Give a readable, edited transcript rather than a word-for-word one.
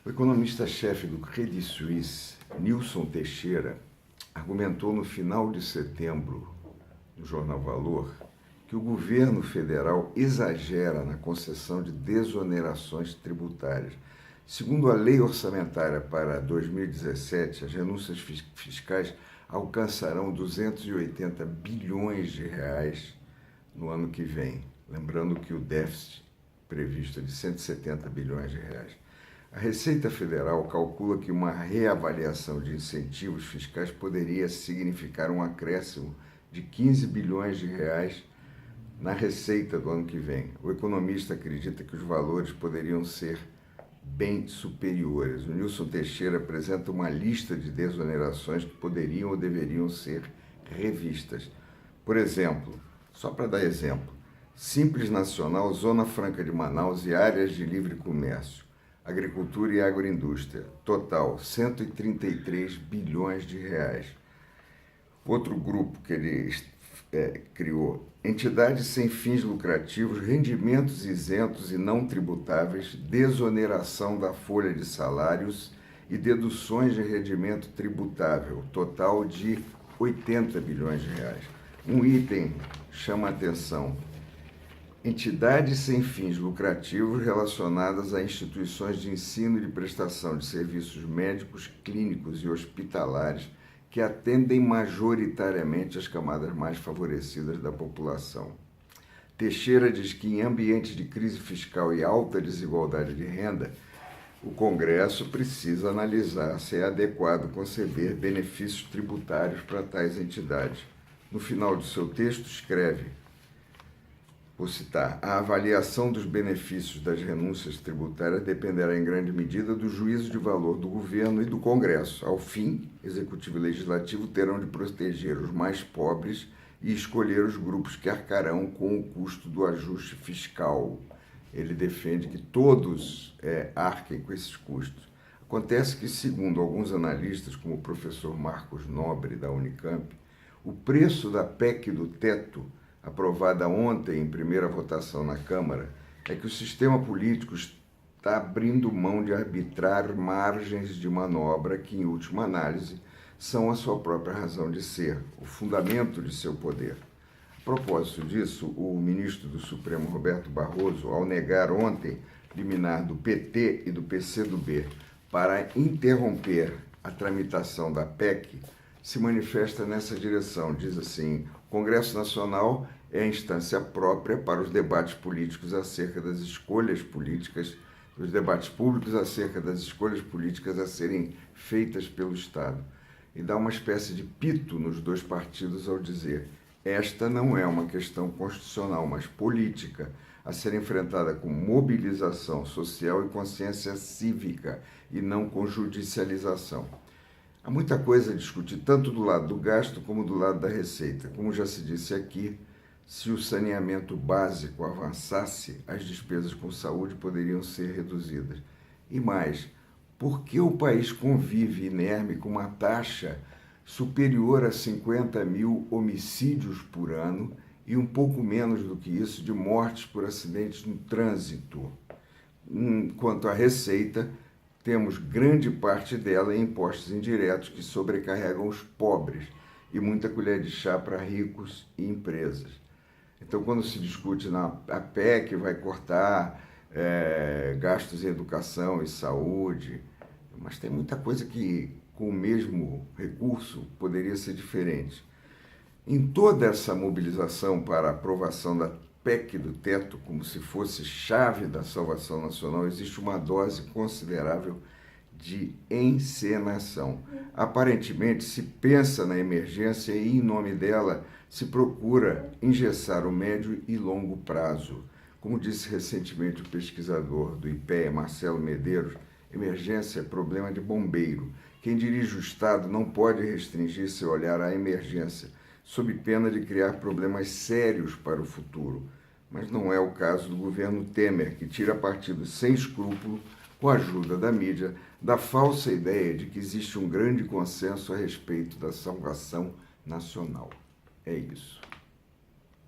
O economista-chefe do Credit Suisse, Nilson Teixeira, argumentou no final de setembro, no jornal Valor, que o governo federal exagera na concessão de desonerações tributárias. Segundo a lei orçamentária para 2017, as renúncias fiscais alcançarão 280 bilhões de reais no ano que vem. Lembrando que o déficit previsto é de 170 bilhões de reais. A Receita Federal calcula que uma reavaliação de incentivos fiscais poderia significar um acréscimo de 15 bilhões de reais na receita do ano que vem. O economista acredita que os valores poderiam ser bem superiores. O Nilson Teixeira apresenta uma lista de desonerações que poderiam ou deveriam ser revistas. Por exemplo, só para dar exemplo, Simples Nacional, Zona Franca de Manaus e áreas de livre comércio, agricultura e agroindústria, total 133 bilhões de reais. Outro grupo que ele criou, entidades sem fins lucrativos, rendimentos isentos e não tributáveis, desoneração da folha de salários e deduções de rendimento tributável, total de 80 bilhões de reais. Um item chama a atenção: entidades sem fins lucrativos relacionadas a instituições de ensino e de prestação de serviços médicos, clínicos e hospitalares que atendem majoritariamente as camadas mais favorecidas da população. Teixeira diz que em ambientes de crise fiscal e alta desigualdade de renda, o Congresso precisa analisar se é adequado conceder benefícios tributários para tais entidades. No final do seu texto, escreve, vou citar: a avaliação dos benefícios das renúncias tributárias dependerá em grande medida do juízo de valor do governo e do Congresso. Ao fim, Executivo e Legislativo terão de proteger os mais pobres e escolher os grupos que arcarão com o custo do ajuste fiscal. Ele defende que todos arquem com esses custos. Acontece que, segundo alguns analistas, como o professor Marcos Nobre, da Unicamp, o preço da PEC do teto, aprovada ontem em primeira votação na Câmara, é que o sistema político está abrindo mão de arbitrar margens de manobra que, em última análise, são a sua própria razão de ser, o fundamento de seu poder. A propósito disso, o ministro do Supremo, Roberto Barroso, ao negar ontem liminar do PT e do PCdoB para interromper a tramitação da PEC, se manifesta nessa direção. Diz assim: o Congresso Nacional é a instância própria para os debates políticos acerca das escolhas políticas, os debates públicos acerca das escolhas políticas a serem feitas pelo Estado. E dá uma espécie de pito nos dois partidos ao dizer: esta não é uma questão constitucional, mas política, a ser enfrentada com mobilização social e consciência cívica, e não com judicialização. Há muita coisa a discutir, tanto do lado do gasto como do lado da receita. Como já se disse aqui, se o saneamento básico avançasse, as despesas com saúde poderiam ser reduzidas. E mais, por que o país convive inerme com uma taxa superior a 50 mil homicídios por ano e um pouco menos do que isso de mortes por acidentes no trânsito? Quanto à receita, temos grande parte dela em impostos indiretos que sobrecarregam os pobres e muita colher de chá para ricos e empresas. Então, quando se discute a PEC vai cortar gastos em educação e saúde, mas tem muita coisa que, com o mesmo recurso, poderia ser diferente. Em toda essa mobilização para a aprovação da PEC do teto, como se fosse chave da salvação nacional, existe uma dose considerável de encenação. Aparentemente, se pensa na emergência e, em nome dela, se procura engessar o médio e longo prazo. Como disse recentemente o pesquisador do IPEA, Marcelo Medeiros, emergência é problema de bombeiro. Quem dirige o Estado não pode restringir seu olhar à emergência, sob pena de criar problemas sérios para o futuro. Mas não é o caso do governo Temer, que tira partido sem escrúpulo, com a ajuda da mídia, da falsa ideia de que existe um grande consenso a respeito da salvação nacional. É isso.